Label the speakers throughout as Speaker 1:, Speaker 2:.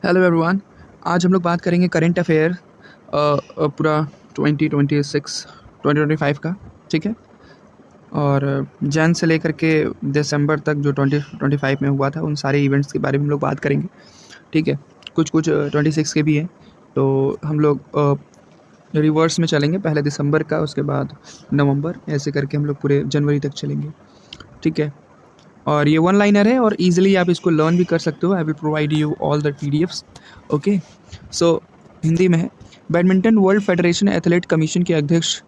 Speaker 1: Hello everyone. आज हम लोग बात करेंगे करंट अफेयर पूरा 2025 का। ठीक है। और जैन से लेकर के दिसंबर तक जो 2025 में हुआ था उन सारे इवेंट्स के बारे में हम लोग बात करेंगे। ठीक है। कुछ 26 के भी हैं, तो हम लोग रिवर्स में चलेंगे। पहले दिसंबर का, उसके बाद नवंबर, ऐसे करके हम लोग पूरे जनवरी तक चलेंगे। ठीक है। और ये वन लाइनर है और इजीली आप इसको लर्न भी कर सकते हो। I will provide you all the PDFs. Okay. So Hindi में है। Badminton World Federation athlete commission के अध्यक्ष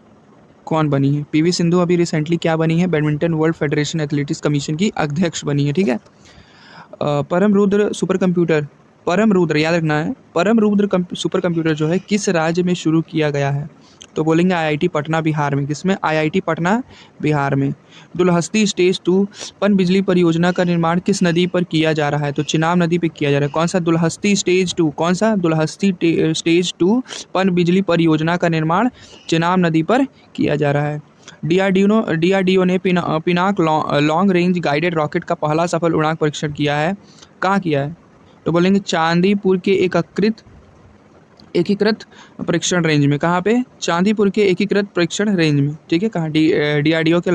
Speaker 1: कौन बनी है? पीवी सिंधु अभी रिसेंटली क्या बनी है? Badminton World federation athletics commission की अध्यक्ष बनी है। ठीक है। परम रुद्र सुपर कंप्यूटर, परम रुद्र याद रखना है, परम रुद्र सुपर कंप्यूटर जो है किस राज्य में शुरू किया गया है? तो बोलेंगे आईआईटी पटना बिहार में। किसमें? आईआईटी पटना बिहार में। दुलहस्ती स्टेज 2 पनबिजली परियोजना का निर्माण किस नदी पर किया जा रहा है? तो चिनाब नदी पर किया जा रहा है। कौन सा? दुलहस्ती स्टेज 2। कौन सा? दुलहस्ती स्टेज 2 पनबिजली परियोजना का निर्माण चिनाब नदी पर किया जा रहा है। डीआरडीओ ने Pinaka long range guided rocket का पहला सफल उड़ान परीक्षण किया है। कहाँ किया है? तो बोलेंगे चांदीपुर के एकीकृत परीक्षण रेंज में। कहाँ पे? चांदीपुर के एकीकृत परीक्षण रेंज में। ठीक है। कहाँ? डीआरडीओ के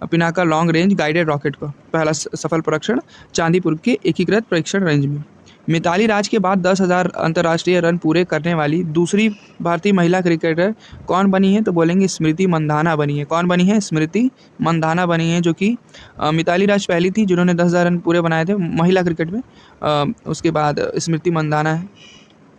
Speaker 1: Pinaka long range guided rocket का पहला सफल परीक्षण चांदीपुर के एकीकृत परीक्षण रेंज में। मिताली राज के बाद 10,000 अंतर्राष्ट्रीय रन पूरे करने वाली दूसरी भारतीय महिला क्रिकेटर कौन बनी है? तो बोलेंगे स्मृति मंधाना बनी है। कौन बनी है? स्मृति मंधाना बनी है, जो कि मिताली राज पहली थी जिन्होंने 10,000 रन पूरे बनाए थे महिला क्रिकेट में। उसके बाद स्मृति मंधाना है।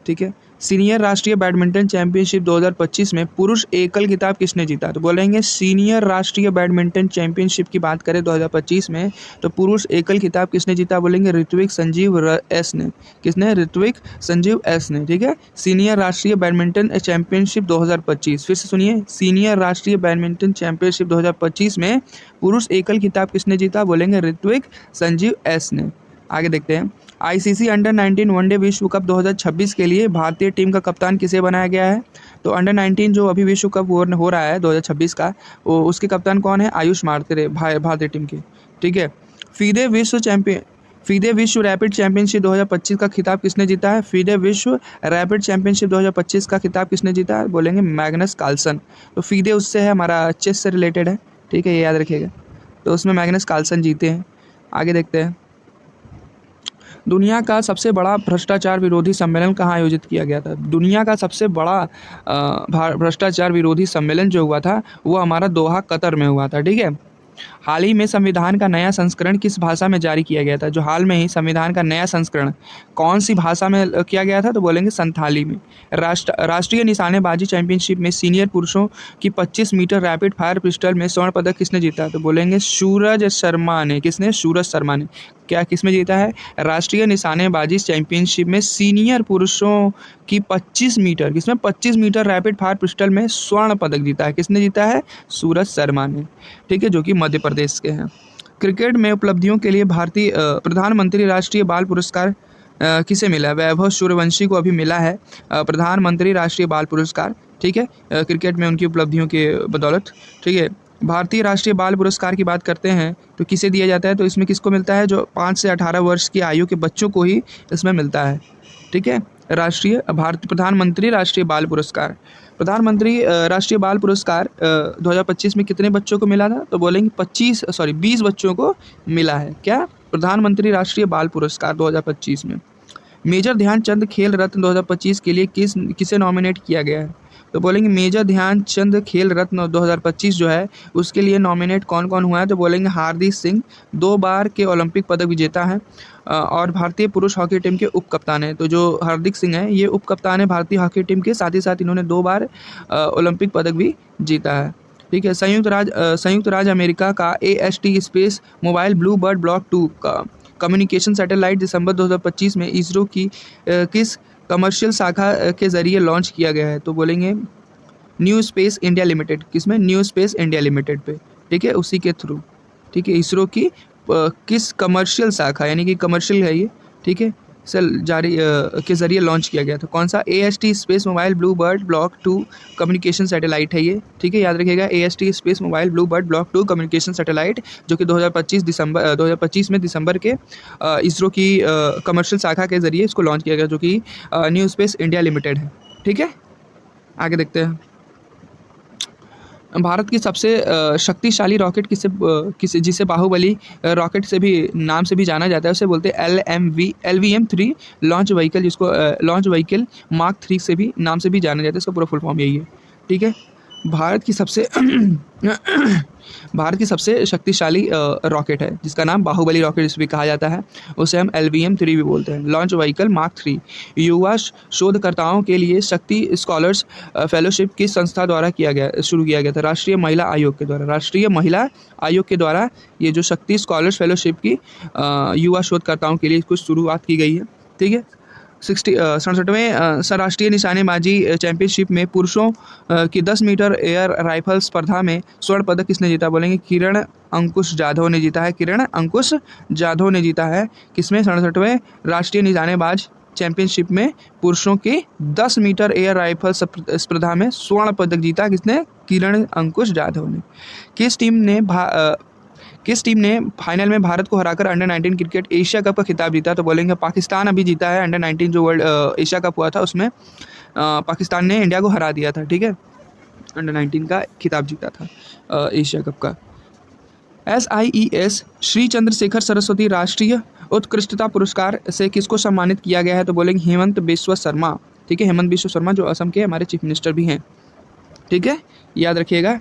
Speaker 1: ठीक है। सीनियर राष्ट्रीय बैडमिंटन चैंपियनशिप 2025 में पुरुष एकल खिताब किसने जीता? तो बोलेंगे सीनियर राष्ट्रीय बैडमिंटन चैंपियनशिप की बात करें 2025 में, तो पुरुष एकल खिताब किसने जीता? बोलेंगे ऋत्विक संजीव एस ने। किसने? ऋत्विक संजीव एस ने। ठीक है। सीनियर राष्ट्रीय बैडमिंटन चैंपियनशिप 2025, फिर से सुनिए, सीनियर राष्ट्रीय बैडमिंटन चैंपियनशिप 2025 में पुरुष एकल खिताब किसने जीता? बोलेंगे ऋत्विक संजीव एस ने। आगे देखते हैं। आईसीसी अंडर 19 वनडे विश्व कप 2026 के लिए भारतीय टीम का कप्तान किसे बनाया गया है? तो अंडर 19 जो अभी विश्व कप हो रहा है 2026 का, वो उसके कप्तान कौन है? आयुष मार्करे, भारतीय टीम के। ठीक है। फीदे विश्व रैपिड चैंपियनशिप 2025 का खिताब किसने जीता है? फीदे विश्व रैपिड चैंपियनशिप 2025 का खिताब किसने जीता है? बोलेंगे मैग्नस कार्लसन। तो फीदे उससे है, हमारा चेस से रिलेटेड है। ठीक है, ये याद रखिएगा। तो उसमें मैग्नस कार्लसन जीते हैं। आगे देखते हैं। दुनिया का सबसे बड़ा भ्रष्टाचार विरोधी सम्मेलन कहाँ आयोजित किया गया था? दुनिया का सबसे बड़ा भ्रष्टाचार विरोधी सम्मेलन जो हुआ था वो हमारा दोहा कतर में हुआ था। ठीक है। हाल ही में संविधान का नया संस्करण किस भाषा में जारी किया गया था? जो हाल में ही संविधान का नया संस्करण कौन सी भाषा में किया गया था? तो बोलेंगे संथाली में। राष्ट्रीय निशानेबाजी चैंपियनशिप में सीनियर पुरुषों की 25 मीटर रैपिड फायर पिस्टल में स्वर्ण पदक किसने जीता? तो बोलेंगे सूरज शर्मा ने। किसने? सूरज शर्मा ने। क्या किसमें जीता है? राष्ट्रीय निशानेबाजी चैंपियनशिप में सीनियर पुरुषों की 25 मीटर, किसमें? 25 मीटर रैपिड फायर पिस्टल में स्वर्ण पदक जीता है। किसने जीता है? सूरज शर्मा ने। ठीक है, जो कि मध्य प्रदेश के हैं। क्रिकेट में उपलब्धियों के लिए भारतीय प्रधानमंत्री राष्ट्रीय बाल पुरस्कार किसे मिला है? वैभव सूर्यवंशी को अभी मिला है प्रधानमंत्री राष्ट्रीय बाल पुरस्कार। ठीक है। क्रिकेट में उनकी उपलब्धियों के बदौलत। ठीक है। भारतीय राष्ट्रीय बाल पुरस्कार की बात करते हैं तो किसे दिया जाता है? तो इसमें किसको मिलता है? जो 5 से 18 वर्ष की आयु के बच्चों को ही इसमें मिलता है। ठीक है। प्रधानमंत्री राष्ट्रीय बाल पुरस्कार। प्रधानमंत्री राष्ट्रीय बाल पुरस्कार 2025 में कितने बच्चों को मिला था? तो बोलेंगे 20 बच्चों को मिला है। क्या? प्रधानमंत्री राष्ट्रीय बाल पुरस्कार 2025 में। मेजर ध्यानचंद खेल रत्न 2025 के लिए किसे नॉमिनेट किया गया है? तो बोलेंगे मेजर ध्यानचंद खेल रत्न 2025 जो है उसके लिए नॉमिनेट कौन कौन हुआ है? तो बोलेंगे हार्दिक सिंह 2 बार के ओलंपिक पदक विजेता हैं और भारतीय पुरुष हॉकी टीम के उप कप्तान हैं। तो जो हार्दिक सिंह हैं ये उप कप्तान है भारतीय हॉकी टीम के, साथ ही साथ इन्होंने 2 बार ओलंपिक पदक भी जीता है। ठीक है। संयुक्त राज्य अमेरिका का AST space mobile blue bird block 2 का कम्युनिकेशन सैटेलाइट दिसंबर 2025 में इसरो की किस कमर्शियल शाखा के जरिए लॉन्च किया गया है? तो बोलेंगे न्यू स्पेस इंडिया लिमिटेड। किसमें? न्यू स्पेस इंडिया लिमिटेड पे। ठीक है, उसी के थ्रू। ठीक है। इसरो की किस कमर्शियल शाखा, यानी कि कमर्शियल है ये। ठीक है। से जारी के ज़रिए लॉन्च किया गया था। कौन सा? AST space mobile blue bird block 2 communication satellite है ये, ठीक है, याद रखिएगा। AST space mobile blue bird block 2 communication satellite, जो कि 2025 में दिसंबर के इसरो की कमर्शियल शाखा के ज़रिए इसको लॉन्च किया गया, जो कि न्यू स्पेस इंडिया लिमिटेड है, ठीक है। आगे देखते हैं। भारत की सबसे शक्तिशाली रॉकेट किसे जिसे बाहुबली रॉकेट से भी नाम से भी जाना जाता है, उसे बोलते हैं LVM-3 लॉन्च व्हीकल, जिसको लॉन्च व्हीकल मार्क 3 से भी नाम से भी जाना जाता है। इसका पूरा फुल फॉर्म यही है, ठीक है। भारत की सबसे शक्तिशाली रॉकेट है, जिसका नाम बाहुबली रॉकेट इस भी कहा जाता है, उसे हम LVM-3 भी बोलते हैं, लॉन्च व्हीकल मार्क 3। युवा शोधकर्ताओं के लिए शक्ति स्कॉलर्स फेलोशिप किस संस्था द्वारा शुरू किया गया था? राष्ट्रीय महिला आयोग के द्वारा ये जो शक्ति स्कॉलर्स फेलोशिप की युवा शोधकर्ताओं के लिए इसको शुरुआत की गई है, ठीक है। 67वें अंतर्राष्ट्रीय निशानेबाजी चैंपियनशिप में पुरुषों की 10 मीटर एयर राइफल स्पर्धा में स्वर्ण पदक किसने जीता? बोलेंगे किरण अंकुश जाधव ने जीता है। किरण अंकुश जाधव ने जीता है। किसमें? 67वें राष्ट्रीय निशानेबाज चैंपियनशिप में पुरुषों की 10 मीटर एयर राइफल स्पर्धा में स्वर्ण पदक जीता। किसने? किरण अंकुश जाधव ने। किस टीम ने फाइनल में भारत को हराकर अंडर-19 क्रिकेट एशिया कप का खिताब जीता? तो बोलेंगे पाकिस्तान अभी जीता है। अंडर-19 जो वर्ल्ड एशिया कप हुआ था उसमें पाकिस्तान ने इंडिया को हरा दिया था, ठीक है। अंडर-19 का खिताब जीता था एशिया कप का। SIES श्री चंद्रशेखर सरस्वती राष्ट्रीय उत्कृष्टता पुरस्कार से किसको सम्मानित किया गया है? तो बोलेंगे हेमंत बिस्वा शर्मा, ठीक है। हेमंत बिस्वा शर्मा जो असम के हमारे चीफ मिनिस्टर भी हैं, ठीक है, याद रखिएगा।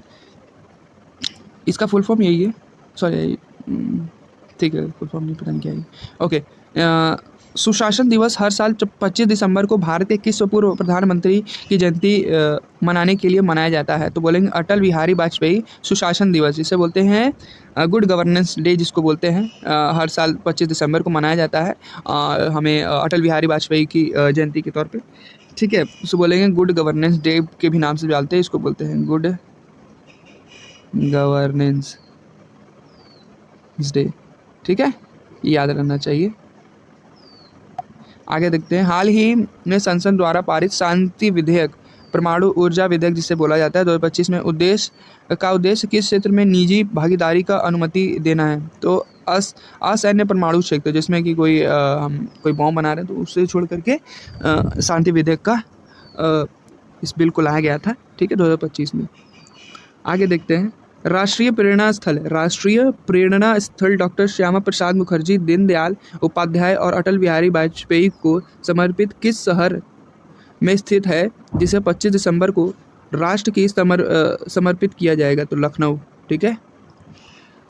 Speaker 1: इसका फुल फॉर्म यही है, सॉरी, ठीक है, फुल फॉर्म नहीं पता नहीं क्या है। ओके, सुशासन दिवस हर साल 25 दिसंबर को भारत के किस पूर्व प्रधानमंत्री की जयंती मनाने के लिए मनाया जाता है? तो बोलेंगे अटल बिहारी वाजपेयी सुशासन दिवस, जिसे बोलते हैं गुड गवर्नेंस डे, जिसको बोलते हैं हर साल 25 दिसंबर को मनाया जाता है हमें अटल बिहारी वाजपेयी की जयंती के तौर पे, ठीक है। उसको बोलेंगे गुड गवर्नेंस डे के भी नाम से जानते हैं, इसको बोलते हैं गुड गवर्नेंस डे, ठीक है, याद रहना चाहिए। आगे देखते हैं। हाल ही में संसद द्वारा पारित शांति विधेयक, परमाणु ऊर्जा विधेयक जिसे बोला जाता है, 2025 में उद्देश्य किस क्षेत्र में निजी भागीदारी का अनुमति देना है? तो असैन्य परमाणु क्षेत्र, जिसमें कि कोई बॉम्ब बना रहे हैं तो उससे छोड़ करके शांति विधेयक का इस बिल को लाया गया था, ठीक है, 2025 में। आगे देखते हैं। राष्ट्रीय प्रेरणा स्थल डॉक्टर श्यामा प्रसाद मुखर्जी, दीनदयाल उपाध्याय और अटल बिहारी वाजपेयी को समर्पित किस शहर में स्थित है, जिसे 25 दिसंबर को राष्ट्र की समर्पित किया जाएगा? तो लखनऊ, ठीक है।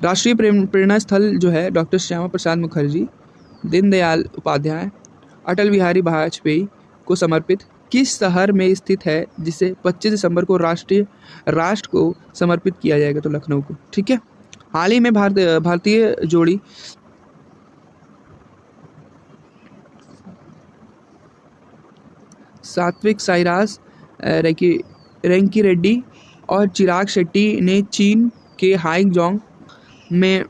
Speaker 1: राष्ट्रीय प्रेरणा स्थल जो है डॉक्टर श्यामा प्रसाद मुखर्जी, दीनदयाल उपाध्याय, अटल बिहारी वाजपेयी को समर्पित किस शहर में स्थित है, जिसे 25 दिसंबर को राष्ट्र को समर्पित किया जाएगा? तो लखनऊ को, ठीक है। हाल ही में भारतीय जोड़ी सात्विक साईराज रैंकी रेड्डी और चिराग शेट्टी ने चीन के हांगजोंग में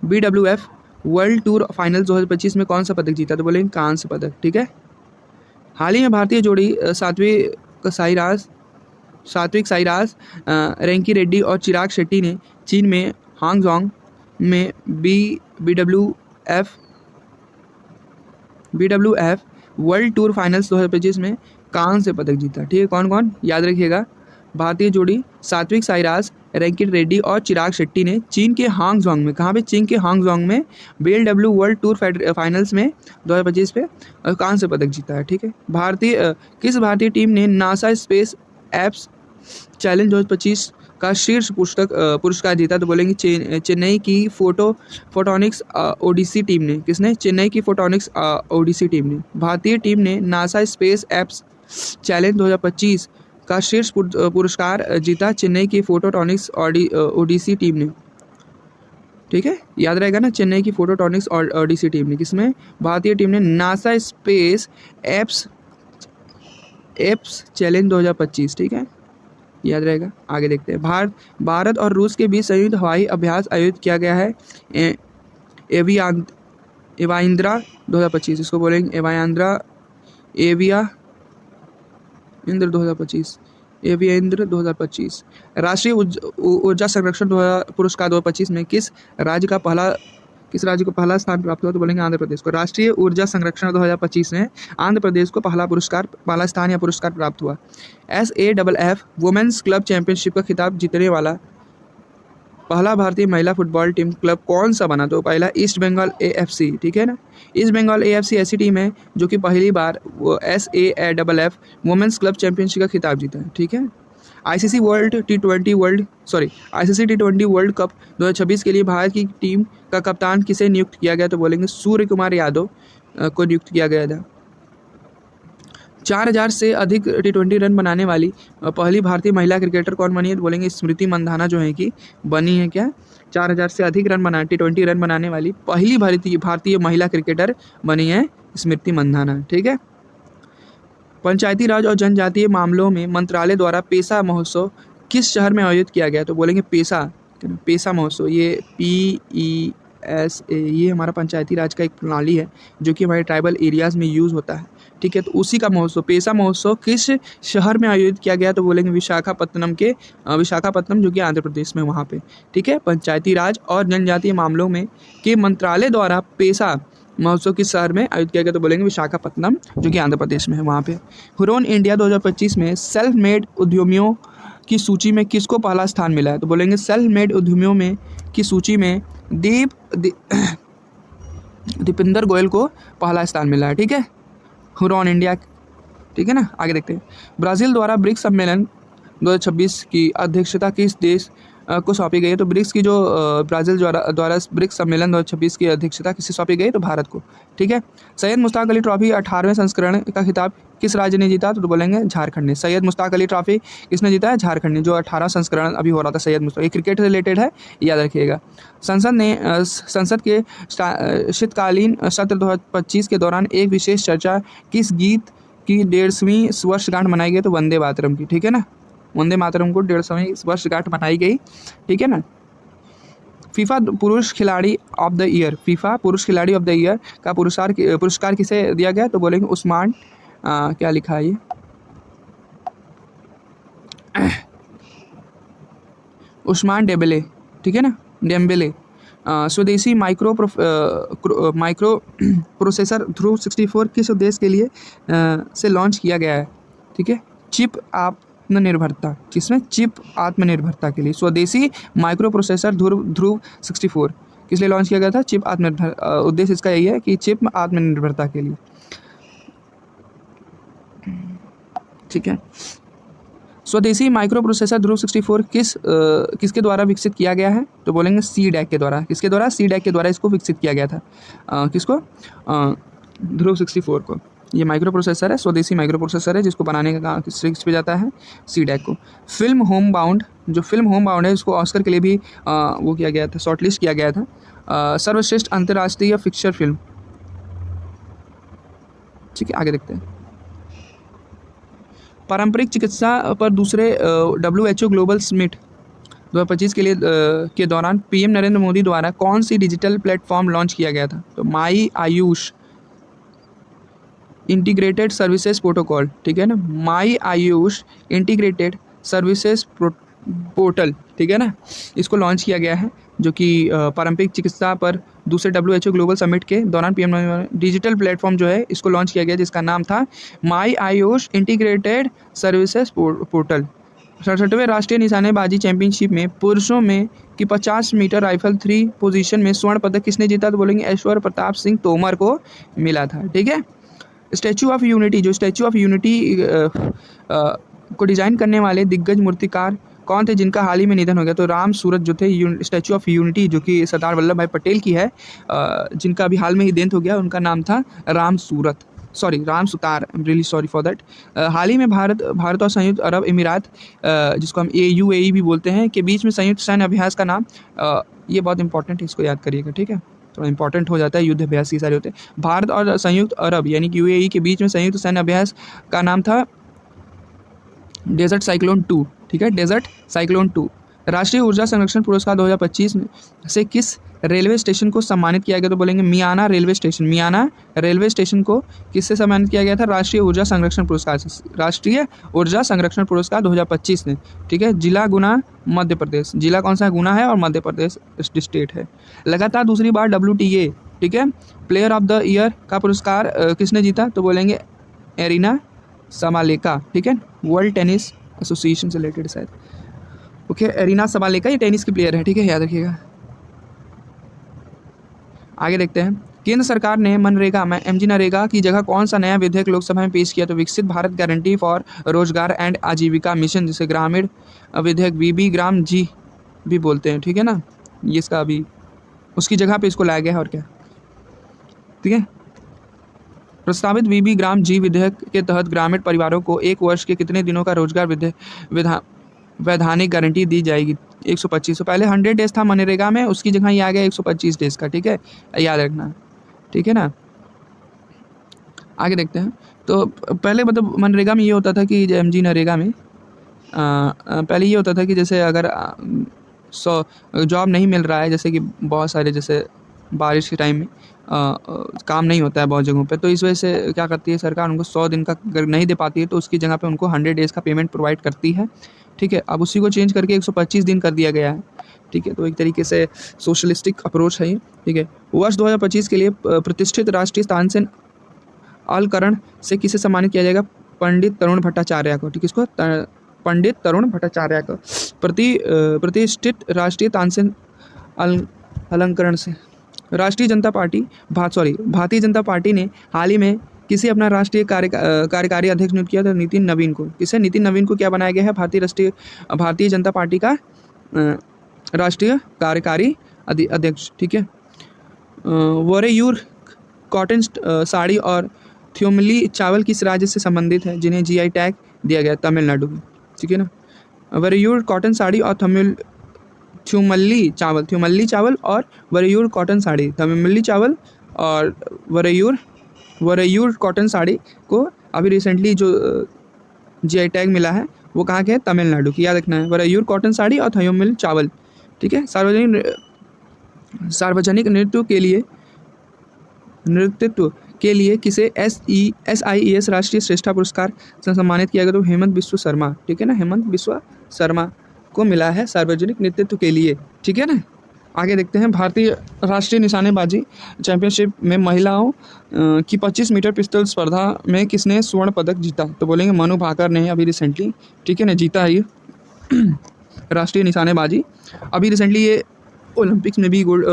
Speaker 1: BWF वर्ल्ड टूर फाइनल 2025 में कौन सा पदक जीता? तो बोलेंगे कांस्य पदक, ठीक है। हाल ही में भारतीय जोड़ी सात्विक साईराज रैंकी रेड्डी और चिराग शेट्टी ने चीन में हांगजोंग में BWF वर्ल्ड टूर फाइनल्स 2025 में कांस्य पदक जीता, ठीक है। कौन कौन? याद रखिएगा। भारतीय जोड़ी सात्विक साईराज रैंकी रेड्डी और चिराग शेट्टी ने चीन के हांगजोंग में, कहाँ पे? चीन के हांगजोंग में BLW वर्ल्ड टूर फाइनल्स में 2025 पे कांस्य पदक जीता है, ठीक है। किस भारतीय टीम ने नासा स्पेस एप्स चैलेंज 2025 का शीर्ष पुरस्कार जीता? तो बोलेंगे चेन्नई की फोटोनिक्स ओडिसी टीम ने। किसने? चेन्नई की फोटोनिक्स ओडिसी टीम ने। भारतीय टीम ने नासा स्पेस एप्स चैलेंज 2025 का शीर्ष पुरस्कार जीता चेन्नई की फोटोनिक्स ओडिसी टीम ने, ठीक है, याद रहेगा ना, चेन्नई की फोटोनिक्स ओडिसी टीम ने। किसमें? भारतीय टीम ने नासा स्पेस एप्स चैलेंज 2025, ठीक है, याद रहेगा। आगे देखते हैं। भारत और रूस के बीच संयुक्त हवाई अभ्यास आयोजित किया गया है एवाइंद्रा 2025, इसको बोलेंगे एवाइंद्रा एविया इंद्र 2025, एविया इंद्र 2025। राष्ट्रीय ऊर्जा संरक्षण पुरस्कार 2025 में किस राज्य को पहला स्थान प्राप्त हुआ? तो बोलेंगे आंध्र प्रदेश को। राष्ट्रीय ऊर्जा संरक्षण 2025 में आंध्र प्रदेश को पहला स्थान या पुरस्कार प्राप्त हुआ। SAFF वुमेन्स क्लब चैंपियनशिप का खिताब जीतने वाला पहला भारतीय महिला फुटबॉल टीम क्लब कौन सा बना? तो पहला ईस्ट बंगाल AFC, ठीक है ना। ईस्ट बंगाल AFC ऐसी टीम है जो कि पहली बार वो SAFF वुमेन्स क्लब चैंपियनशिप का खिताब जीता है, ठीक है। ICC T20 वर्ल्ड कप 2026 के लिए भारत की टीम का कप्तान किसे नियुक्त किया गया? तो बोलेंगे सूर्य कुमार यादव को नियुक्त किया गया था। 4000 से अधिक T20 रन बनाने वाली पहली भारतीय महिला क्रिकेटर कौन बनी है? तो बोलेंगे स्मृति मंधाना जो है कि बनी है क्या? 4000 से अधिक T20 रन बनाने वाली पहली भारतीय महिला क्रिकेटर बनी है स्मृति मंधाना, ठीक है। पंचायती राज और जनजातीय मामलों में मंत्रालय द्वारा पेसा महोत्सव किस शहर में आयोजित किया गया? तो बोलेंगे पेसा महोत्सव, ये PESA, ये हमारा पंचायती राज का एक प्रणाली है जो कि हमारे ट्राइबल एरियाज़ में यूज़ होता है, ठीक है। तो उसी का महोत्सव पेसा महोत्सव किस शहर में आयोजित किया गया? तो बोलेंगे विशाखापत्तनम जो कि आंध्र प्रदेश में वहाँ पे, ठीक है। पंचायती राज और जनजातीय मामलों में के मंत्रालय द्वारा पेसा महोत्सव किस शहर में आयोजित किया गया? तो बोलेंगे विशाखापत्तनम जो कि आंध्र प्रदेश में है वहाँ पे। हुरोन इंडिया 2025 में सेल्फ मेड उद्यमियों की सूची में किसको पहला स्थान मिला है? तो बोलेंगे सेल्फ मेड उद्यमियों में की सूची में दीपिंदर गोयल को पहला स्थान मिला है, ठीक है। हुरोन इंडिया, ठीक है ना। आगे देखते हैं। ब्राज़ील द्वारा ब्रिक्स सम्मेलन 2026 की अध्यक्षता किस देश को सौंपी गई है? तो ब्रिक्स की जो ब्राज़ील द्वारा ब्रिक्स सम्मेलन 2026 की अध्यक्षता किसे सौंपी गई? तो भारत को, ठीक है। सैयद मुश्ताक अली ट्रॉफी 18वें संस्करण का खिताब किस राज्य ने जीता? तो बोलेंगे झारखंड ने। सैयद मुश्ताक अली ट्रॉफी किसने जीता है? झारखंड ने। जो 18 संस्करण अभी हो रहा था सैयद मुश्ताक, ये क्रिकेट से रिलेटेड है, याद रखिएगा। संसद के शीतकालीन सत्र 2025 के दौरान एक विशेष चर्चा किस गीत की 150वीं वर्षगांठ मनाई गई? तो वंदे मातरम की, ठीक है ना। वंदे मातरम को 150वीं वर्षगांठ मनाई गई, ठीक है ना। फीफा पुरुष खिलाड़ी ऑफ द ईयर का पुरस्कार किसे दिया गया? तो बोलेंगे उस्मान क्या लिखा है ये उस्मान डेम्बेले, ठीक है ना, डेम्बेले। स्वदेशी माइक्रो प्रोसेसर ध्रुव 64 किस उद्देश्य के लिए से लॉन्च किया गया है? ठीक है, चिप आत्मनिर्भरता, किसमें? चिप आत्मनिर्भरता के लिए स्वदेशी माइक्रो प्रोसेसर ध्रुव 64 किस लिए लॉन्च किया गया था? चिप आत्मनिर्भर, उद्देश्य इसका यही है कि चिप आत्मनिर्भरता के लिए, ठीक है। स्वदेशी माइक्रो प्रोसेसर ध्रुव 64 किसके द्वारा विकसित किया गया है? तो बोलेंगे CDAC के द्वारा। किसके द्वारा? CDAC के द्वारा इसको विकसित किया गया था। किसको? ध्रुव 64 को। ये माइक्रो प्रोसेसर है, स्वदेशी माइक्रो प्रोसेसर है, जिसको बनाने का काम किस पे जाता है? CDAC को। फिल्म होम बाउंड है, इसको ऑस्कर के लिए भी वो किया गया था, शॉर्टलिस्ट किया गया था। सर्वश्रेष्ठ अंतर्राष्ट्रीय फिक्चर फिल्म, ठीक है। आगे देखते हैं। पारंपरिक चिकित्सा पर दूसरे WHO ग्लोबल समिट 2025 के लिए के दौरान PM नरेंद्र मोदी द्वारा कौन सी डिजिटल प्लेटफॉर्म लॉन्च किया गया था? तो माई आयुष इंटीग्रेटेड सर्विसेज प्रोटोकॉल, ठीक है ना, माई आयुष इंटीग्रेटेड सर्विसेज पोर्टल, ठीक है ना, इसको लॉन्च किया गया है, जो कि पारंपरिक चिकित्सा पर दूसरे WHO ग्लोबल समिट के दौरान PM डिजिटल प्लेटफॉर्म जो है इसको लॉन्च किया गया, जिसका नाम था माई आयुष इंटीग्रेटेड सर्विसेज पोर्टल। 67वें राष्ट्रीय निशानेबाजी चैंपियनशिप में पुरुषों में की 50 मीटर राइफल 3 पोजीशन में स्वर्ण पदक किसने जीता? तो बोलेंगे ऐश्वर्य प्रताप सिंह तोमर को मिला था, ठीक है। स्टैचू ऑफ यूनिटी, जो स्टैचू ऑफ यूनिटी को डिज़ाइन करने वाले दिग्गज मूर्तिकार कौन थे, जिनका हाल ही में निधन हो गया? तो राम सूरत जो थे, स्टैचू ऑफ यूनिटी जो कि सरदार वल्लभ भाई पटेल की है, जिनका अभी हाल में ही देंथ हो गया, उनका नाम था Ram Sutar, I am really sorry for that. हाल ही में भारत और संयुक्त अरब अमीरात, जिसको हम UAE भी बोलते हैं, के बीच में संयुक्त सैन्य अभ्यास का नाम, ये बहुत इंपॉर्टेंट है, इसको याद करिएगा, ठीक है, थोड़ा इंपॉर्टेंट हो जाता है, युद्ध अभ्यास ये सारे होते हैं। भारत और संयुक्त अरब यानी कि UAE के बीच में संयुक्त सैन्य अभ्यास का नाम था डेजर्ट साइक्लोन 2, ठीक है, डेजर्ट साइक्लोन 2। राष्ट्रीय ऊर्जा संरक्षण पुरस्कार 2025 से किस रेलवे स्टेशन को सम्मानित किया गया? तो बोलेंगे मियाना रेलवे स्टेशन। मियाना रेलवे स्टेशन को किससे सम्मानित किया गया था? राष्ट्रीय ऊर्जा संरक्षण पुरस्कार से। राष्ट्रीय ऊर्जा संरक्षण पुरस्कार 2025 में, ठीक है। जिला गुना मध्य प्रदेश, जिला कौन सा है? गुना है, और मध्य प्रदेश स्टेट है। लगातार दूसरी बार WTA, ठीक है, प्लेयर ऑफ द ईयर का पुरस्कार किसने जीता? तो बोलेंगे एरिना समालेका, ठीक है, वर्ल्ड टेनिस एसोसिएशन से रिलेटेड शायद। ओके, एरिना समालेका ये टेनिस की प्लेयर है, ठीक है, याद रखिएगा। आगे देखते हैं। केंद्र सरकार ने मनरेगा में MG नरेगा की जगह कौन सा नया विधेयक लोकसभा में पेश किया? तो विकसित भारत गारंटी फॉर रोजगार एंड आजीविका मिशन, जिसे ग्रामीण विधेयक VB ग्राम जी भी बोलते हैं, ठीक है ना। ये इसका अभी उसकी जगह पे इसको लाया गया है, और क्या, ठीक है। प्रस्तावित VB ग्राम जी विधेयक के तहत ग्रामीण परिवारों को 1 वर्ष के कितने दिनों का रोजगार वैधानिक गारंटी दी जाएगी? 125। तो पहले 100 डेज था मनरेगा में, उसकी जगह ये आ गया 125 डेज का, ठीक है, याद रखना, ठीक है ना। आगे देखते हैं। तो पहले मतलब मनरेगा में ये होता था कि MG नरेगा में पहले ये होता था कि जैसे अगर जॉब नहीं मिल रहा है, जैसे कि बहुत सारे जैसे बारिश के टाइम में काम नहीं होता है बहुत जगहों पे, तो इस वजह से क्या करती है सरकार, उनको 100 दिन का अगर नहीं दे पाती है तो उसकी जगह पे उनको 100 डेज़ का पेमेंट प्रोवाइड करती है, ठीक है। अब उसी को चेंज करके 125 दिन कर दिया गया है, ठीक है। तो एक तरीके से सोशलिस्टिक अप्रोच है ये, ठीक है। वर्ष 2025 के लिए प्रतिष्ठित राष्ट्रीय तानसेन अलंकरण से किसे सम्मानित किया जाएगा? पंडित तरुण भट्टाचार्य को, ठीक है, इसको पंडित तरुण भट्टाचार्य को प्रतिष्ठित राष्ट्रीय तानसेन अलंकरण से। भारतीय जनता पार्टी ने हाल ही में किसे अपना राष्ट्रीय कार्यकारी अध्यक्ष नियुक्त किया था? नितिन नवीन को। किसे? नितिन नवीन को क्या बनाया गया है? भारतीय जनता पार्टी का राष्ट्रीय कार्यकारी अध्यक्ष, ठीक है। वरेयूर कॉटन साड़ी और थ्योमली चावल किस राज्य से संबंधित है, जिन्हें GI टैग दिया गया? तमिलनाडु में, ठीक है ना। वरेयूर कॉटन साड़ी और थ्योमली चावल और वरेयूर कॉटन साड़ी, तमिलनाडु चावल और वरेयूर कॉटन साड़ी को अभी रिसेंटली जो GI टैग मिला है वो कहाँ के है? तमिलनाडु की, याद रखना है। वरेयूर कॉटन साड़ी और तमिलनाडु चावल, ठीक है। सार्वजनिक नृत्यत्व के लिए किसे SIES राष्ट्रीय श्रेष्ठता पुरस्कार से सम्मानित किया गया? तो हेमंत बिस्वा शर्मा, ठीक है ना, हेमंत बिस्वा शर्मा को मिला है सार्वजनिक नेतृत्व के लिए, ठीक है ना। आगे देखते हैं। भारतीय राष्ट्रीय निशानेबाजी चैंपियनशिप में महिलाओं की 25 मीटर पिस्टल स्पर्धा में किसने स्वर्ण पदक जीता? तो बोलेंगे मनु भाकर ने अभी रिसेंटली, ठीक है ना, जीता है ये राष्ट्रीय निशानेबाजी। अभी रिसेंटली ये ओलंपिक्स में भी गोल्ड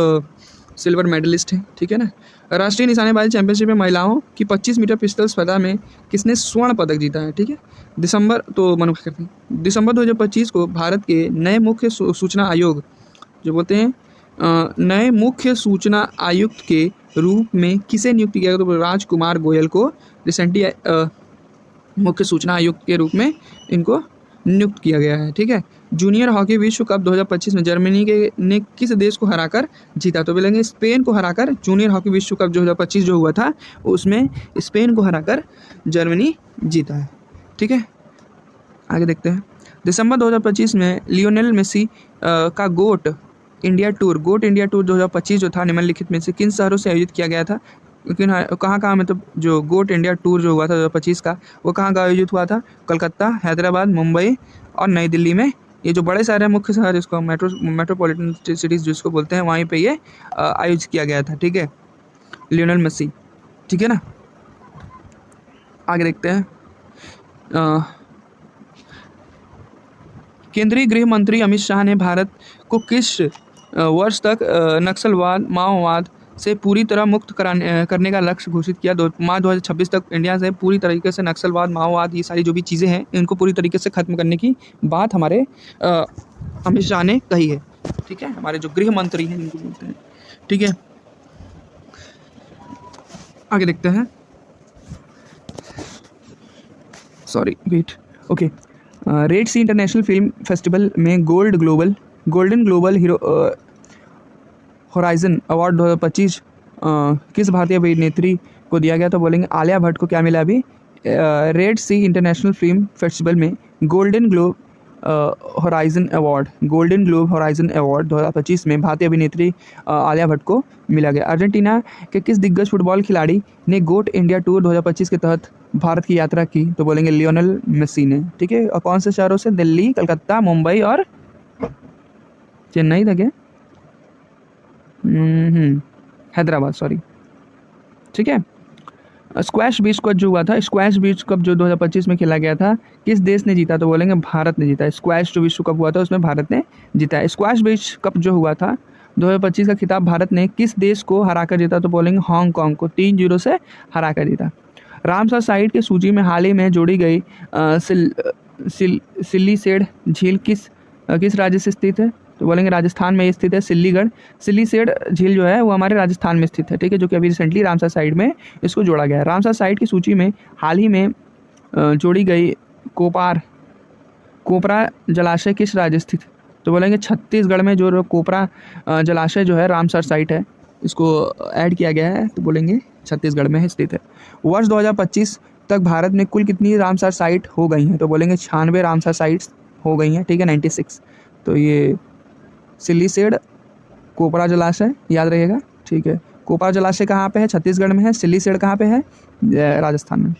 Speaker 1: सिल्वर मेडलिस्ट है, ठीक है ना। राष्ट्रीय निशानेबाजी चैंपियनशिप में महिलाओं की 25 मीटर पिस्टल स्पर्धा में किसने स्वर्ण पदक जीता है? ठीक है, दिसंबर 2025 को भारत के नए मुख्य सूचना आयोग जो बोलते हैं नए मुख्य सूचना आयुक्त के रूप में किसे नियुक्त किया गया? तो राजकुमार गोयल को रिसेंटली मुख्य सूचना आयुक्त के रूप में इनको नियुक्त किया गया है। ठीक है। जूनियर हॉकी विश्व कप 2025 में जर्मनी ने किस देश को हराकर जीता? तो बोलेंगे स्पेन को हराकर। जूनियर हॉकी विश्व कप 2025 जो हुआ था उसमें स्पेन को हराकर जर्मनी जीता है। ठीक है, आगे देखते हैं। दिसंबर 2025 में लियोनेल मेसी का गोट इंडिया टूर 2025 जो था निम्नलिखित में से किन शहरों से आयोजित किया गया था? लेकिन कहाँ मतलब जो गोट इंडिया टूर जो हुआ था 2025 का वो कहाँ का आयोजित हुआ था? कलकत्ता, हैदराबाद, मुंबई और नई दिल्ली में। ये जो बड़े शहर है, मुख्य शहर जिसको मेट्रोपॉलिटन सिटीज़ जिसको बोलते हैं, वहीं पे ये आयोजित किया गया था। ठीक है, लियोनेल मेसी। ठीक है ना, आगे देखते हैं। केंद्रीय गृह मंत्री अमित शाह ने भारत को किस वर्ष तक नक्सलवाद माओवाद से पूरी तरह मुक्त करने का लक्ष्य घोषित किया? मार्च 2026 तक इंडिया से पूरी तरीके से नक्सलवाद माओवाद ये सारी जो भी चीज़ें हैं इनको पूरी तरीके से ख़त्म करने की बात हमारे अमित शाह ने कही है। ठीक है, हमारे जो गृह मंत्री हैं इनको बोलते हैं। ठीक है, आगे देखते हैं। ओके। रेड सी इंटरनेशनल फिल्म फेस्टिवल में golden global hero horizon award 2025 किस भारतीय अभिनेत्री को दिया गया? तो बोलेंगे आलिया भट्ट को क्या मिला? अभी रेड सी इंटरनेशनल फिल्म फेस्टिवल में golden horizon award, golden globe horizon award 2025 में भारतीय अभिनेत्री आलिया भट्ट को मिला गया। अर्जेंटीना के किस दिग्गज फुटबॉल खिलाड़ी ने गोट इंडिया टूर 2025 के तहत भारत की यात्रा की? तो बोलेंगे लियोनेल मेसी ने। ठीक है, और कौन से शहरों से? दिल्ली, कलकत्ता, मुंबई और चेन्नई था क्या? हैदराबाद, सॉरी। ठीक है, स्क्वैश विश्व कप जो हुआ था, स्क्वैश विश्व कप जो 2025 में खेला गया था, किस देश ने जीता? तो बोलेंगे भारत ने जीता। स्क्वैश जो विश्व कप हुआ था उसमें भारत ने जीता। स्क्वैश विश्व कप जो हुआ था 2025 का खिताब भारत ने किस देश को हराकर जीता? तो बोलेंगे हांगकांग को 3-0 से हराकर जीता। रामसर साइट की सूची में हाल ही में जोड़ी गई सिल्लीसेड झील किस राज्य से स्थित है? तो बोलेंगे राजस्थान में स्थित है सिल्लीगढ़। सिल्लीसेड झील जो है वो हमारे राजस्थान में स्थित है। ठीक है, जो कि अभी रिसेंटली रामसर साइट में इसको जोड़ा गया है। रामसर साइट की सूची में हाल ही में जोड़ी गई कोपरा जलाशय किस राज्य स्थित? तो बोलेंगे छत्तीसगढ़ में जो कोपरा जलाशय जो है रामसर साइट है, इसको ऐड किया गया है, तो बोलेंगे छत्तीसगढ़ में स्थित है। वर्ष 2025 तक भारत में कुल कितनी रामसर साइट हो गई हैं? तो बोलेंगे 96 रामसर साइट्स हो गई हैं। ठीक है, 96। तो ये सिल्लीसेड, कोपरा जलाशय याद रहिएगा। ठीक है, कोपरा जलाशय कहाँ पे है? छत्तीसगढ़ में है। सिल्लीसेड कहाँ पे है? राजस्थान में।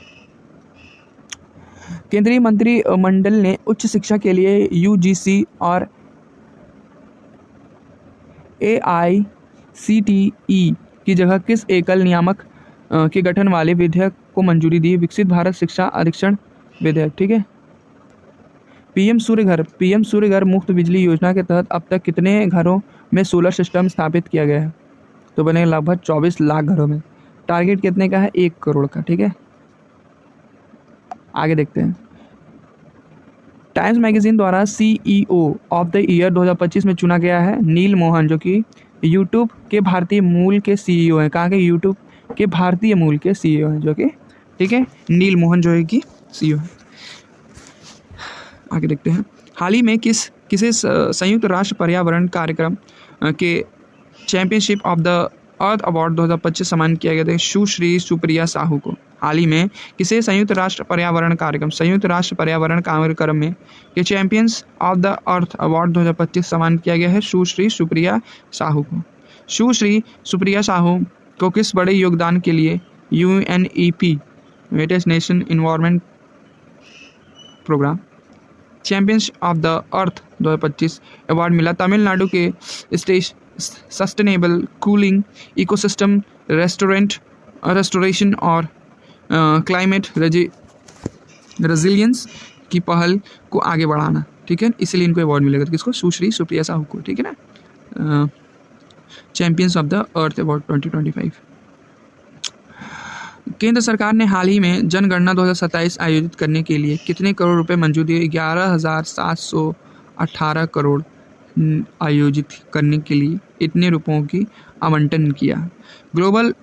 Speaker 1: केंद्रीय मंत्रिमंडल ने उच्च शिक्षा के लिए यूजीसी और एआईसीटीई की जगह किस एकल नियामक के गठन वाले विधेयक को मंजूरी दी? विकसित भारत शिक्षा अधिक्षण विधेयक। ठीक है, पीएम सूर्य घर मुफ्त बिजली योजना के तहत अब तक कितने घरों में सोलर सिस्टम स्थापित किया गया है? तो बने लगभग 24 लाख घरों में। टारगेट कितने का है? 1 करोड़ का। ठीक है, आगे देखते हैं। टाइम्स मैगजीन द्वारा सीईओ ऑफ द ईयर 2025 में चुना गया है नील मोहन, जो कि यूट्यूब के भारतीय मूल के सीईओ हैं। कहाँ के? यूट्यूब के भारतीय मूल के सीईओ हैं, जो कि ठीक है नील मोहन जो है कि सीईओ है। आगे देखते हैं। हाल ही में किसे संयुक्त राष्ट्र पर्यावरण कार्यक्रम के championship of the earth award 2025 सम्मानित किया गया था? सुश्री सुप्रिया साहू को। हाल ही में किसे संयुक्त राष्ट्र पर्यावरण कार्यक्रम में के champions of the earth award 2025 सम्मानित किया गया है? सुश्री सुप्रिया साहू को। सुश्री सुप्रिया साहू को किस बड़े योगदान के लिए UNEP united nation environment programme champions of the earth 2025 award मिला? तमिलनाडु के सस्टेनेबल कूलिंग इकोसिस्टम रेस्टोरेशन और क्लाइमेट रेजिलियंस की पहल को आगे बढ़ाना। ठीक है, इसलिए इनको अवार्ड मिलेगा। तो किसको? सुश्री सुप्रिया साहू को। ठीक है ना, champions of the earth award 2025। केंद्र सरकार ने हाल ही में जनगणना 2027 आयोजित करने के लिए कितने करोड़ रुपए मंजूर दिए? 11,718 करोड़ आयोजित करने के लिए इतने रुपयों की आवंटन किया। ग्लोबल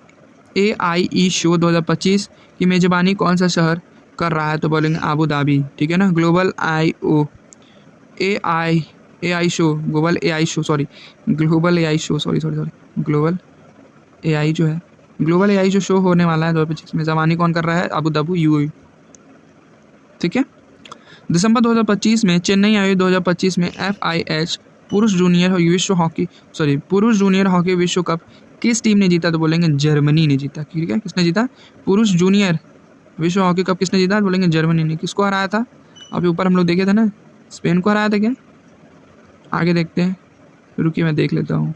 Speaker 1: AIE शो 2025 की मेजबानी कौन सा शहर कर रहा है? तो बोलेंगे आबू धाबी। ठीक है ना, global AI show global AI show जो शो होने वाला है 2025 में, जमानी कौन कर रहा है? Abu Dhabi UAE। ठीक है, दिसंबर 2025 में चेन्नई आयोजित 2025 में FIH पुरुष जूनियर हॉकी विश्व कप किस टीम ने जीता? तो बोलेंगे जर्मनी ने जीता। ठीक है, किसने जीता? पुरुष जूनियर विश्व हॉकी कप किसने जीता? बोलेंगे जर्मनी ने। किसको हराया था? अभी ऊपर हम लोग देखे थे ना, स्पेन को हराया था क्या? आगे देखते हैं, रुकिए मैं देख लेता हूँ।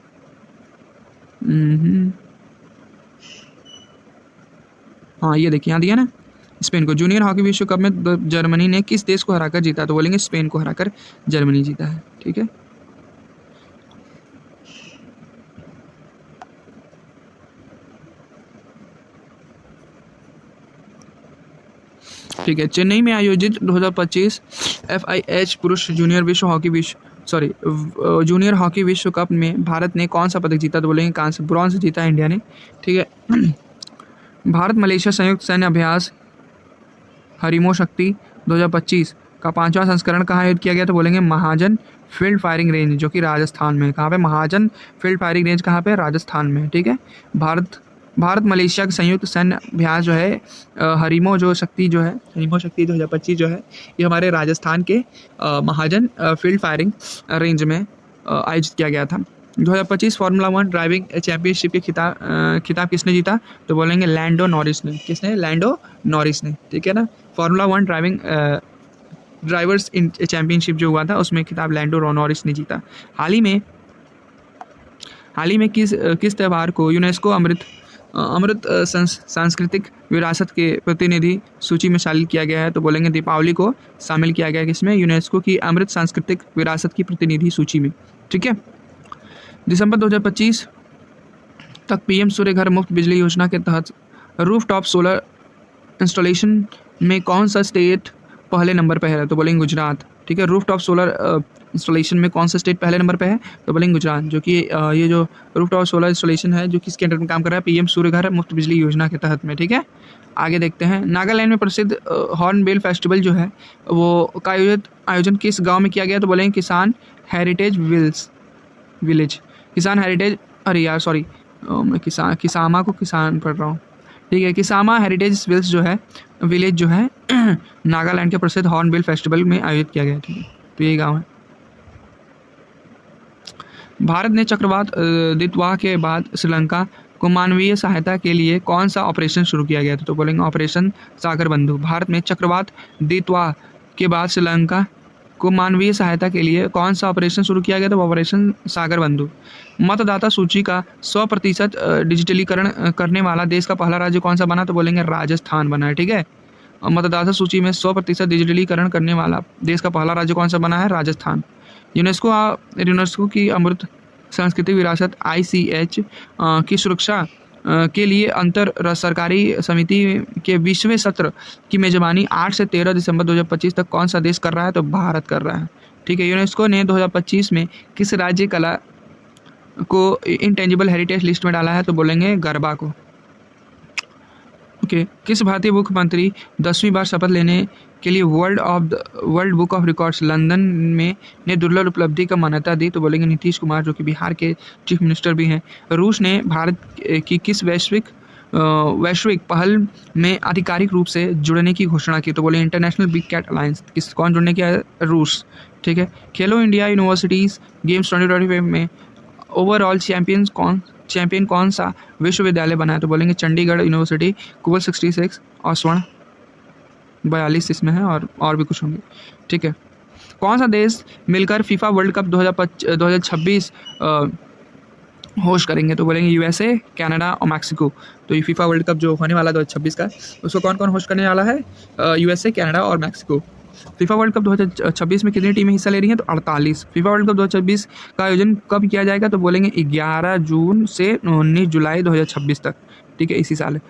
Speaker 1: हाँ, ये देखिए यहाँ दिया ना, स्पेन को। जूनियर हॉकी विश्व कप में जर्मनी ने किस देश को हराकर जीता? तो बोलेंगे स्पेन को हराकर जर्मनी जीता है। ठीक है, चेन्नई में आयोजित 2025 FIH पुरुष जूनियर हॉकी विश्व कप में भारत ने कौन सा पदक जीता? तो बोलेंगे कांस्य, ब्रॉन्ज जीता इंडिया ने। ठीक है, भारत मलेशिया संयुक्त सैन्य अभ्यास हरिमो शक्ति 2025 का 5वां संस्करण कहाँ आयोजित किया गया? तो बोलेंगे महाजन फील्ड फायरिंग रेंज, जो कि राजस्थान में। कहाँ पे? महाजन फील्ड फायरिंग रेंज कहाँ पे? राजस्थान में। ठीक है, भारत भारत मलेशिया के संयुक्त सैन्य अभ्यास जो है हरिमो शक्ति 2025 जो है ये हमारे राजस्थान के महाजन फील्ड फायरिंग रेंज में आयोजित किया गया था। 2025 फार्मूला 1 ड्राइविंग चैंपियनशिप के खिताब किसने जीता? तो बोलेंगे लैंडो नॉरिस ने। किसने? लैंडो नॉरिस ने, ठीक है ना। फार्मूला 1 ड्राइवर्स चैंपियनशिप जो हुआ था उसमें खिताब लैंडो नॉरिस ने जीता। हाल ही में किस त्यौहार को यूनेस्को अमृत सांस्कृतिक विरासत के प्रतिनिधि सूची में शामिल किया गया है? तो बोलेंगे दीपावली को शामिल किया गया है किसमें? यूनेस्को की अमृत सांस्कृतिक विरासत की प्रतिनिधि सूची में, ठीक है। दिसंबर 2025 तक पीएम सूर्य घर मुफ्त बिजली योजना के तहत रूफटॉप सोलर इंस्टॉलेशन में कौन सा स्टेट पहले नंबर पर है? तो बोलेंगे गुजरात, ठीक है। रूफटॉप सोलर इंस्टॉलेशन में कौन सा स्टेट पहले नंबर पे है? तो बोलेंगे गुजरात, जो कि ये जो रूफटॉप सोलर इंस्टॉलेशन है जो किसके अंडर में काम कर रहा है? पीएम सूर्य घर मुफ्त बिजली योजना के तहत में, ठीक है। आगे देखते हैं, नागालैंड में प्रसिद्ध हॉर्नबिल फेस्टिवल जो है वो का आयोजन किस गाँव में किया गया? तो बोलेंगे किसान हेरिटेज विलेज। किसान हेरिटेज, अरे यार सॉरी, मैं किसामा को किसान पढ़ रहा हूँ, ठीक है। किसामा हेरिटेज विलेज जो है नागालैंड के प्रसिद्ध हॉर्नबिल फेस्टिवल में आयोजित किया गया, ठीक है। तो यही गांव है। भारत ने चक्रवात दितवा के बाद श्रीलंका को मानवीय सहायता के लिए कौन सा ऑपरेशन शुरू किया गया था? तो बोलेंगे ऑपरेशन सागर बंधु। भारत में चक्रवात दितवा के बाद श्रीलंका को मानवीय सहायता के लिए कौन सा ऑपरेशन शुरू किया गया था? ऑपरेशन सागर बंधु। मतदाता सूची का 100% डिजिटलीकरण करने वाला देश का पहला राज्य कौन सा बना? तो बोलेंगे राजस्थान बना है, ठीक है। मतदाता सूची में 100% डिजिटलीकरण करने वाला देश का पहला राज्य कौन सा बना है? राजस्थान। यूनेस्को की अमृत सांस्कृतिक विरासत ICH की सुरक्षा के लिए अंतर सरकारी समिति के 20वें सत्र की मेजबानी 8 से 13 दिसंबर 2025 तक कौन सा देश कर रहा है? तो भारत कर रहा है, ठीक है। यूनेस्को ने 2025 में किस राज्य कला को इंटेंजिबल हेरिटेज लिस्ट में डाला है? तो बोलेंगे गरबा को, ओके। किस भारतीय मुख्यमंत्री 10वीं बार शपथ लेने के लिए world book of records London में ने दुर्लभ उपलब्धि का मान्यता दी? तो बोलेंगे नीतीश कुमार, जो कि बिहार के चीफ मिनिस्टर भी हैं। रूस ने भारत की किस वैश्विक पहल में आधिकारिक रूप से जुड़ने की घोषणा की? तो बोले इंटरनेशनल बिग कैट अलायंस। कौन जुड़ने की है? रूस, ठीक है। खेलो इंडिया यूनिवर्सिटीज़ गेम्स 2025 में ओवरऑल चैंपियन कौन सा विश्वविद्यालय बना है? तो बोलेंगे चंडीगढ़ यूनिवर्सिटी। कुल 66 और स्वर्ण 42 इसमें है, और भी कुछ होंगे, ठीक है। कौन सा देश मिलकर फीफा वर्ल्ड कप 2026 होस्ट करेंगे? तो बोलेंगे USA, कनाडा और मैक्सिको। तो ये फीफा वर्ल्ड कप जो होने वाला 2026 का, उसको कौन कौन होस्ट करने वाला है? USA, कनाडा और मैक्सिको। फीफा वर्ल्ड कप 2026 में कितनी टीमें हिस्सा ले रही हैं? तो 48। फीफा वर्ल्ड कप 2026 का आयोजन कब किया जाएगा? तो बोलेंगे 11 जून से 19 जुलाई 2026 तक, ठीक है, इसी साल है,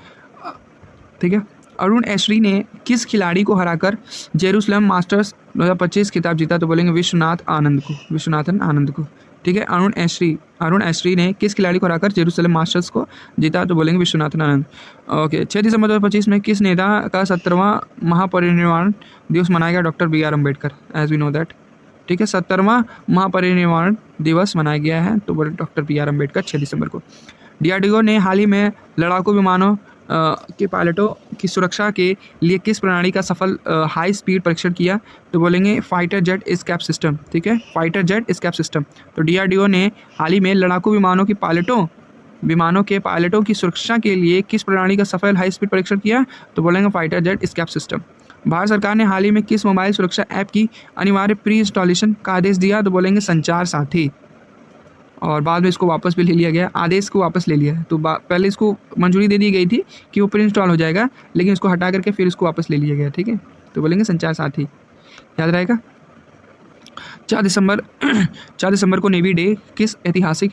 Speaker 1: ठीक है। अरुण एशरी ने किस खिलाड़ी को हराकर जेरूसलम मास्टर्स 2025 खिताब जीता? तो बोलेंगे विश्वनाथन आनंद को, ठीक है। अरुण एशरी ने किस खिलाड़ी को हराकर जेरूसलम मास्टर्स को जीता? तो बोलेंगे विश्वनाथन आनंद, ओके। 6 दिसंबर 2025 में किस नेता का 70वां महापरिनिर्वाण दिवस मनाया गया? Doctor BR Ambedkar, as we know that, ठीक है। 70वां महापरिनिर्वाण दिवस मनाया गया है, तो बोले डॉक्टर BR अम्बेडकर 6 दिसंबर को। DRDO ने हाल ही में लड़ाकू विमानों के पायलटों की सुरक्षा के लिए किस प्रणाली का सफल हाई स्पीड परीक्षण किया? तो बोलेंगे फाइटर जेट एस्केप सिस्टम, ठीक है, फाइटर जेट एस्केप सिस्टम। तो DRDO ने हाल ही में लड़ाकू विमानों के पायलटों की सुरक्षा के लिए किस प्रणाली का सफल हाई स्पीड परीक्षण किया? तो बोलेंगे fighter jet escape system. Bharat सरकार ने हाल ही में किस मोबाइल सुरक्षा ऐप की अनिवार्य प्री इंस्टॉलेशन का आदेश दिया? तो बोलेंगे संचार साथी, और बाद में इसको वापस भी ले लिया गया, आदेश को वापस ले लिया है। तो पहले इसको मंजूरी दे दी गई थी कि वो प्री इंस्टॉल हो जाएगा, लेकिन इसको हटा करके फिर इसको वापस ले लिया गया, ठीक है। तो बोलेंगे संचार साथी, याद रहेगा। 4 दिसंबर को नेवी डे किस ऐतिहासिक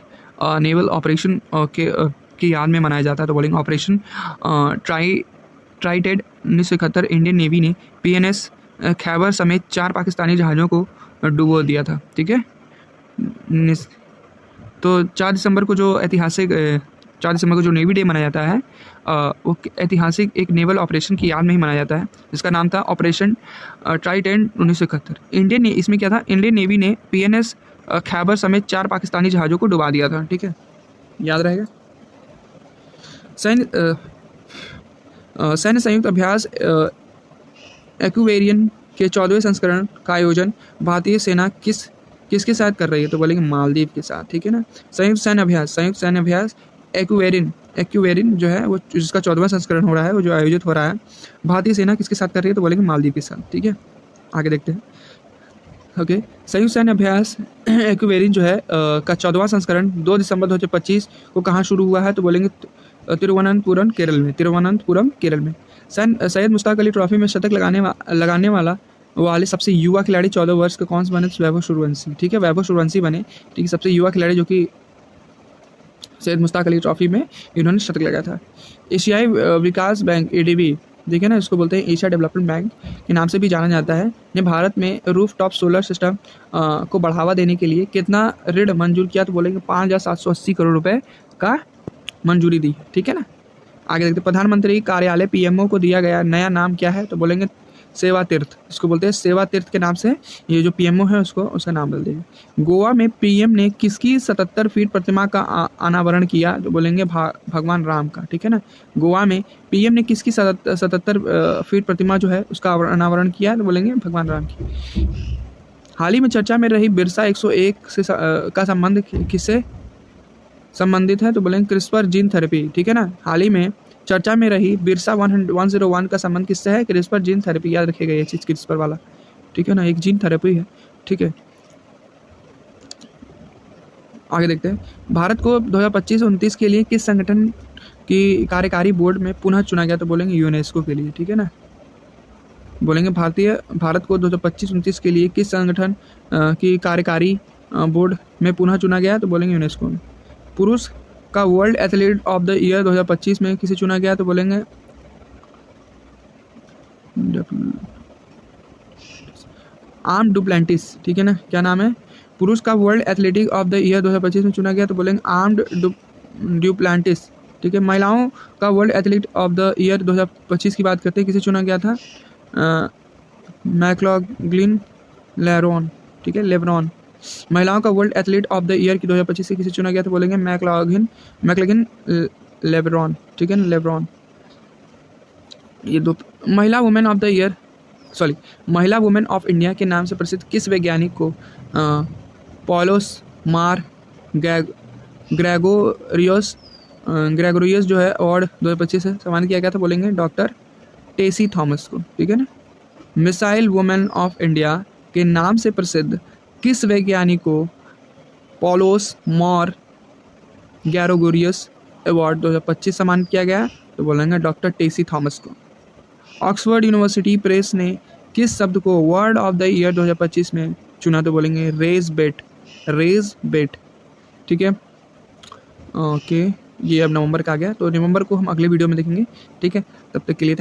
Speaker 1: नेवल ऑपरेशन की याद में मनाया जाता है? तो बोलेंगे ऑपरेशन ट्राइटेड 1971। इंडियन नेवी ने PNS खैबर समेत 4 पाकिस्तानी जहाज़ों को डुबो दिया था, ठीक है। तो 4 दिसंबर को जो नेवी डे मनाया जाता है वो ऐतिहासिक एक नेवल ऑपरेशन की याद में ही मनाया जाता है, जिसका नाम था ऑपरेशन ट्राइडेंट 1971। इसमें क्या था? इंडियन नेवी ने PNS खैबर समेत 4 पाकिस्तानी जहाज़ों को डुबा दिया था, ठीक है, याद रहेगा। सैन्य संयुक्त अभ्यास एक्वेरियन के 14वें संस्करण का आयोजन भारतीय सेना किसके साथ कर रही है? तो बोलेंगे मालदीव के साथ, ठीक है ना। संयुक्त सैन्य अभ्यास एक्वेरियन जो है वो जिसका 14वां संस्करण हो रहा है, वो जो आयोजित हो रहा है, भारतीय सेना किसके साथ कर रही है? तो बोलेंगे मालदीव के साथ, ठीक है। आगे देखते हैं। ओके, संयुक्त सैन्य अभ्यास एक्वेरियन जो है का 14वां संस्करण 2 दिसंबर 2025 को कहाँ शुरू हुआ है? तो बोलेंगे तिरुवनंतपुरम केरल में। सैयद मुश्ताक अली ट्रॉफी में शतक लगाने वाले सबसे युवा खिलाड़ी 14 वर्ष के कौन से बने? वैभव सूर्यवंशी, ठीक है, वैभव सूर्यवंशी बने, ठीक है, सबसे युवा खिलाड़ी जो कि सैयद मुश्ताक अली ट्रॉफी में इन्होंने शतक लगाया था। एशियाई विकास बैंक ADB, देखिए ना, इसको बोलते हैं एशिया डेवलपमेंट बैंक के नाम से भी जाना जाता है, ने भारत में रूफटॉप सोलर सिस्टम को बढ़ावा देने के लिए कितना ऋण मंजूर किया? तो बोलेंगे 5,780 करोड़ रुपए का मंजूरी दी, ठीक है ना। आगे देखते हैं। प्रधानमंत्री कार्यालय PMO को दिया गया नया नाम क्या है? तो बोलेंगे सेवा तीर्थ, इसको बोलते हैं सेवा तीर्थ के नाम से ये जो PMO है उसका नाम बदल देंगे। गोवा में PM ने किसकी 77 फीट प्रतिमा का अनावरण किया? तो बोलेंगे भगवान राम का, ठीक है ना। गोवा में PM ने किसकी 77 फीट प्रतिमा जो है उसका अनावरण किया? तो बोलेंगे भगवान राम की। हाल ही में चर्चा में रही बिरसा 101 से का संबंध किससे संबंधित है? तो बोलेंगे क्रिस्पर जीन थेरेपी, ठीक है ना। हाल ही में चर्चा में रही बिरसा 101 का संबंध किससे है? क्रिस्पर जीन थेरेपी, याद रखिएगा ये चीज़, क्रिस्पर वाला, ठीक है ना, एक जीन थेरेपी है, ठीक है। आगे देखते हैं। भारत को 2025-29 के लिए किस संगठन की कार्यकारी बोर्ड में पुनः चुना गया? तो बोलेंगे यूनेस्को के लिए, ठीक है ना। बोलेंगे भारत को 2025-29 के लिए किस संगठन की कार्यकारी बोर्ड में पुनः चुना गया? तो बोलेंगे यूनेस्को में। पुरुष का world athlete of the year 2025 में किसे चुना गया? तो बोलेंगे आर्म डुप्लेंटिस, ठीक है ना। क्या नाम है? पुरुष का world athletic of the year 2025 में चुना गया, तो बोलेंगे आर्म्ड डुप्लेंटिस, ठीक है। महिलाओं का world athlete of the year 2025 की बात करते हैं, किसे चुना गया था? मैक्लॉगलिन लेब्रॉन, ठीक है, लेब्रॉन। महिलाओं का world athlete of the year की 2025 से किसे चुना गया? तो बोलेंगे मैक्लॉगिन लेब्रॉन, ठीक है ना, लेब्रॉन। ये दो। महिला वुमेन ऑफ इंडिया के नाम से प्रसिद्ध किस वैज्ञानिक को पॉलोस मार ग्रेगोरियस जो है अवार्ड 2025 से सम्मानित किया गया था? बोलेंगे डॉक्टर टेसी थॉमस को, ठीक है ना। मिसाइल वुमेन ऑफ इंडिया के नाम से प्रसिद्ध किस वैज्ञानिक को पॉलोस मॉर ग्रेगोरियस अवार्ड 2025 सम्मानित किया गया? तो बोलेंगे डॉक्टर टेसी थॉमस को। ऑक्सफोर्ड यूनिवर्सिटी प्रेस ने किस शब्द को वर्ड ऑफ द ईयर 2025 में चुना? तो बोलेंगे रेज बेट, ठीक है। ओके, ये अब नवंबर का आ गया, तो नवंबर को हम अगले वीडियो में देखेंगे, ठीक है। तब तक के लिए